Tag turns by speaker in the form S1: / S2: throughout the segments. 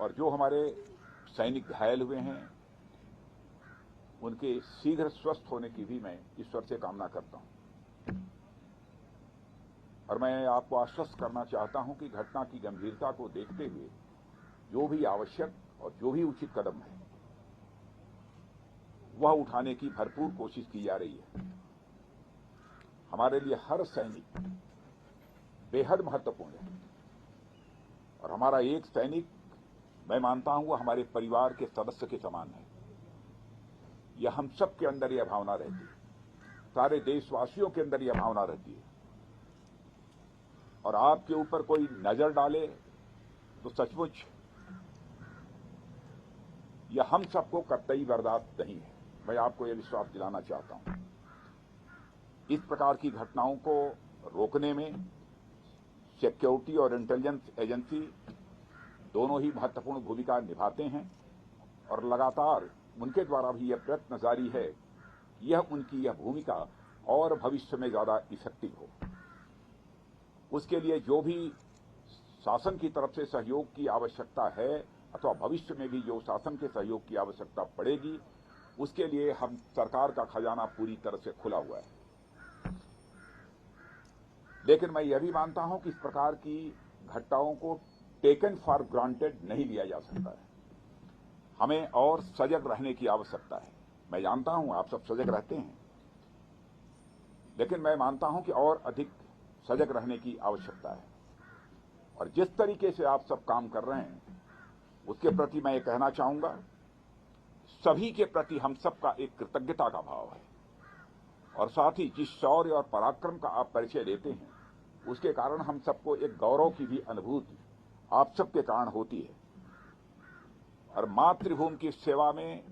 S1: और जो हमारे सैनिक घायल हुए हैं उनके शीघ्र स्वस्थ होने की भी मैं ईश्वर से कामना करता हूं। और मैं आपको आश्वस्त करना चाहता हूं कि घटना की गंभीरता को देखते हुए जो भी आवश्यक और जो भी उचित कदम है वह उठाने की भरपूर कोशिश की जा रही है। हमारे लिए हर सैनिक बेहद महत्वपूर्ण है और हमारा एक सैनिक, मैं मानता हूं, वह हमारे परिवार के सदस्य के समान है। यह हम सब के अंदर यह भावना रहती है, सारे देशवासियों के अंदर यह भावना रहती है। और आपके ऊपर कोई नजर डाले तो सचमुच यह हम सबको कतई बर्दाश्त नहीं है। मैं आपको यह विश्वास दिलाना चाहता हूं। इस प्रकार की घटनाओं को रोकने में सिक्योरिटी और इंटेलिजेंस एजेंसी दोनों ही महत्वपूर्ण भूमिका निभाते हैं और लगातार उनके द्वारा भी यह प्रयत्न जारी है यह उनकी यह भूमिका और भविष्य में ज्यादा इफेक्टिव हो। उसके लिए जो भी शासन की तरफ से सहयोग की आवश्यकता है अथवा भविष्य में भी जो शासन के सहयोग की आवश्यकता पड़ेगी, उसके लिए हम सरकार का खजाना पूरी तरह से खुला हुआ है। लेकिन मैं यह भी मानता हूं कि इस प्रकार की घटनाओं को टेकन फॉर ग्रांटेड नहीं लिया जा सकता है। हमें और सजग रहने की आवश्यकता है। मैं जानता हूं आप सब सजग रहते हैं, लेकिन मैं मानता हूं कि और अधिक सजग रहने की आवश्यकता है। और जिस तरीके से आप सब काम कर रहे हैं उसके प्रति मैं ये कहना चाहूंगा, सभी के प्रति हम सबका एक कृतज्ञता का भाव है। और साथ ही जिस शौर्य और पराक्रम का आप परिचय देते हैं उसके कारण हम सबको एक गौरव की भी अनुभूति आप सबके कारण होती है। और मातृभूमि की सेवा में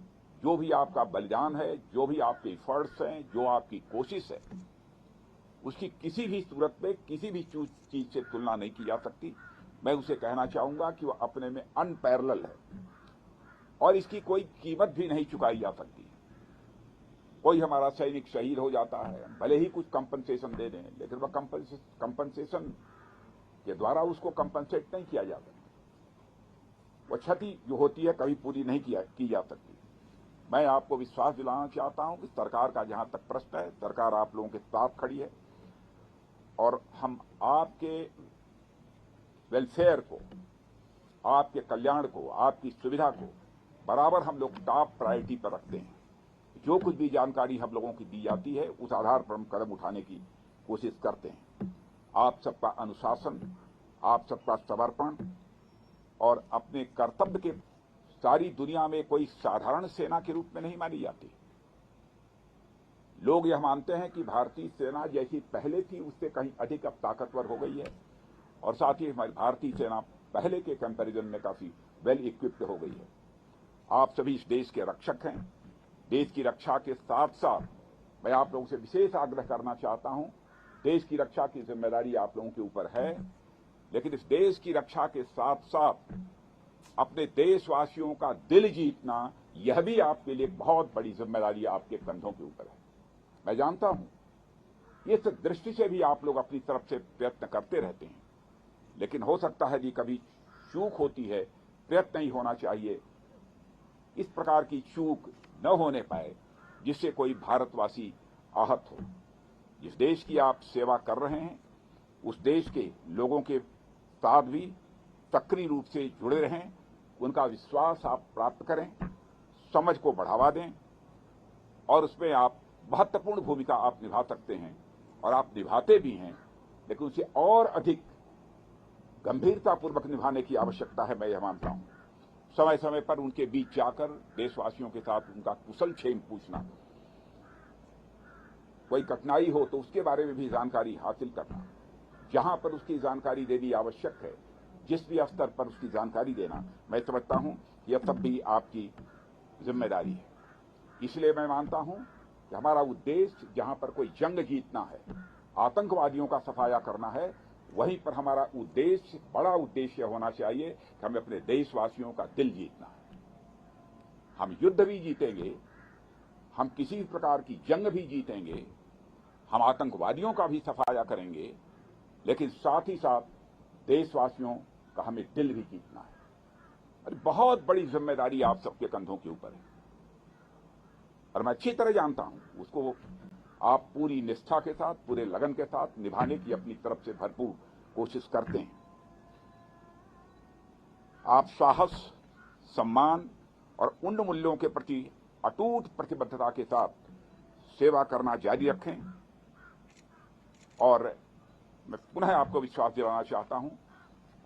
S1: जो भी आपका बलिदान है, जो भी आपके एफर्ट्स हैं, जो आपकी कोशिश है, उसकी किसी भी सूरत में किसी भी चीज से तुलना नहीं की जा सकती। मैं उसे कहना चाहूंगा कि वह अपने में अनपैरेलल है और इसकी कोई कीमत भी नहीं चुकाई जा सकती। कोई हमारा सैनिक शहीद हो जाता है, भले ही कुछ कंपनसेशन दे दें, लेकिन वह कंपनसेशन के द्वारा उसको कंपनसेट नहीं किया जा सकता। वह क्षति जो होती है कभी पूरी नहीं की जा सकती। मैं आपको विश्वास दिलाना चाहता हूं कि सरकार का जहां तक प्रश्न है, सरकार आप लोगों के साथ खड़ी है और हम आपके वेलफेयर को, आपके कल्याण को, आपकी सुविधा को बराबर हम लोग टॉप प्रायोरिटी पर रखते हैं। जो कुछ भी जानकारी हम लोगों की दी जाती है उस आधार पर हम कदम उठाने की कोशिश करते हैं। आप सबका अनुशासन, आप सबका समर्पण और अपने कर्तव्य के सारी दुनिया में कोई साधारण सेना के रूप में नहीं मानी जाती। लोग यह मानते हैं कि भारतीय सेना जैसी पहले थी उससे कहीं अधिक अब ताकतवर हो गई है और साथ ही हमारी भारतीय सेना पहले के कंपैरिजन में काफी वेल इक्विप्ड हो गई है। आप सभी इस देश के रक्षक हैं। देश की रक्षा के साथ साथ मैं आप लोगों से विशेष आग्रह करना चाहता हूं, देश की रक्षा की जिम्मेदारी आप लोगों के ऊपर है, लेकिन इस देश की रक्षा के साथ साथ अपने देशवासियों का दिल जीतना यह भी आपके लिए बहुत बड़ी जिम्मेदारी आपके कंधों के ऊपर है। मैं जानता हूं इस दृष्टि से भी आप लोग अपनी तरफ से प्रयत्न करते रहते हैं, लेकिन हो सकता है कि कभी चूक होती है, प्रयत्न नहीं होना चाहिए। इस प्रकार की चूक न होने पाए जिससे कोई भारतवासी आहत हो। जिस देश की आप सेवा कर रहे हैं उस देश के लोगों के साथ भी सक्रिय रूप से जुड़े रहें, उनका विश्वास आप प्राप्त करें, समझ को बढ़ावा दें और उसमें आप महत्वपूर्ण भूमिका आप निभा सकते हैं और आप निभाते भी हैं, लेकिन उसे और अधिक गंभीरतापूर्वक निभाने की आवश्यकता है। मैं यह मानता हूं समय समय पर उनके बीच जाकर देशवासियों के साथ उनका कुशल क्षेम पूछना, कोई कठिनाई हो तो उसके बारे में भी जानकारी हासिल करना, जहां पर उसकी जानकारी देनी आवश्यक है, जिस भी स्तर पर उसकी जानकारी देना, मैं समझता हूं यह सब भी आपकी जिम्मेदारी है। इसलिए मैं मानता हूं कि हमारा उद्देश्य जहां पर कोई जंग जीतना है, आतंकवादियों का सफाया करना है, वहीं पर हमारा उद्देश्य, बड़ा उद्देश्य होना चाहिए कि हमें अपने देशवासियों का दिल जीतना है। हम युद्ध भी जीतेंगे, हम किसी प्रकार की जंग भी जीतेंगे, हम आतंकवादियों का भी सफाया करेंगे, लेकिन साथ ही साथ देशवासियों का हमें दिल भी जीतना है। और बहुत बड़ी जिम्मेदारी आप सबके कंधों के ऊपर है और मैं अच्छी तरह जानता हूं उसको आप पूरी निष्ठा के साथ, पूरे लगन के साथ निभाने की अपनी तरफ से भरपूर कोशिश करते हैं। आप साहस, सम्मान और उन मूल्यों के प्रति अटूट प्रतिबद्धता के साथ सेवा करना जारी रखें और मैं पुनः आपको विश्वास दिलाना चाहता हूं,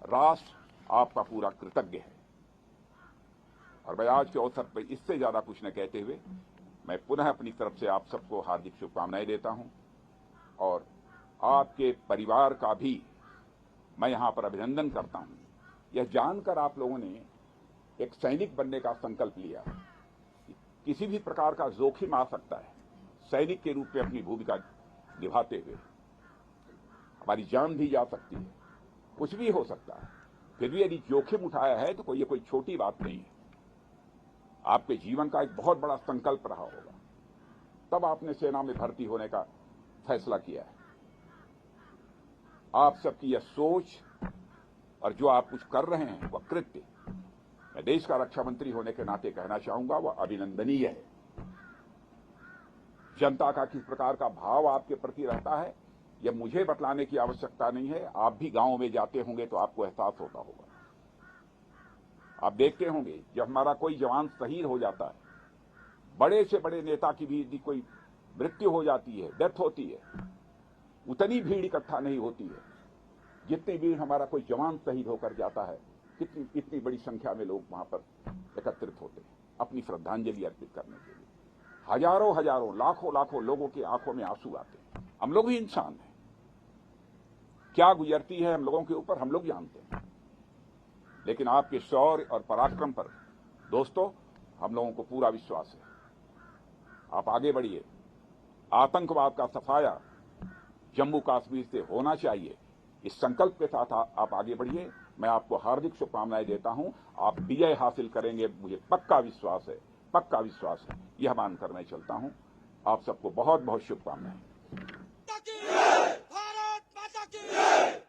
S1: राष्ट्र आपका पूरा कृतज्ञ है। और मैं आज के अवसर पर इससे ज्यादा कुछ न कहते हुए मैं पुनः अपनी तरफ से आप सबको हार्दिक शुभकामनाएं देता हूं और आपके परिवार का भी मैं यहां पर अभिनंदन करता हूं। यह जानकर आप लोगों ने एक सैनिक बनने का संकल्प लिया। किसी भी प्रकार का जोखिम आ सकता है, सैनिक के रूप में अपनी भूमिका निभाते हुए हमारी जान भी जा सकती है, कुछ भी हो सकता है। फिर भी यदि जोखिम उठाया है तो ये कोई छोटी बात नहीं है। आपके जीवन का एक बहुत बड़ा संकल्प रहा होगा, तब आपने सेना में भर्ती होने का फैसला किया है। आप सबकी यह सोच और जो आप कुछ कर रहे हैं वह कृत्य, मैं देश का रक्षा मंत्री होने के नाते कहना चाहूंगा, वह अभिनंदनीय है। जनता का किस प्रकार का भाव आपके प्रति रहता है यह मुझे बतलाने की आवश्यकता नहीं है। आप भी गांव में जाते होंगे तो आपको एहसास होता होगा। आप देखते होंगे जब हमारा कोई जवान शहीद हो जाता है, बड़े से बड़े नेता की भी यदि कोई मृत्यु हो जाती है, डेथ होती है, उतनी भीड़ इकट्ठा नहीं होती है जितनी भीड़ हमारा कोई जवान शहीद होकर जाता है। इतनी बड़ी संख्या में लोग वहां पर एकत्रित होते हैं अपनी श्रद्धांजलि अर्पित करने के लिए। हजारों हजारों, लाखों लाखों लोगों की आंखों में आंसू आते हैं। हम लोग भी इंसान हैं, क्या गुजरती है हम लोगों के ऊपर हम लोग जानते हैं, लेकिन आपके शौर्य और पराक्रम पर दोस्तों हम लोगों को पूरा विश्वास है। आप आगे बढ़िए। आतंकवाद का सफाया जम्मू कश्मीर से होना चाहिए, इस संकल्प के साथ आप आगे बढ़िए। मैं आपको हार्दिक शुभकामनाएं देता हूं। आप विजय हासिल करेंगे, मुझे पक्का विश्वास है, पक्का विश्वास है। यह मानकर मैं चलता हूं। आप सबको बहुत बहुत शुभकामनाएं।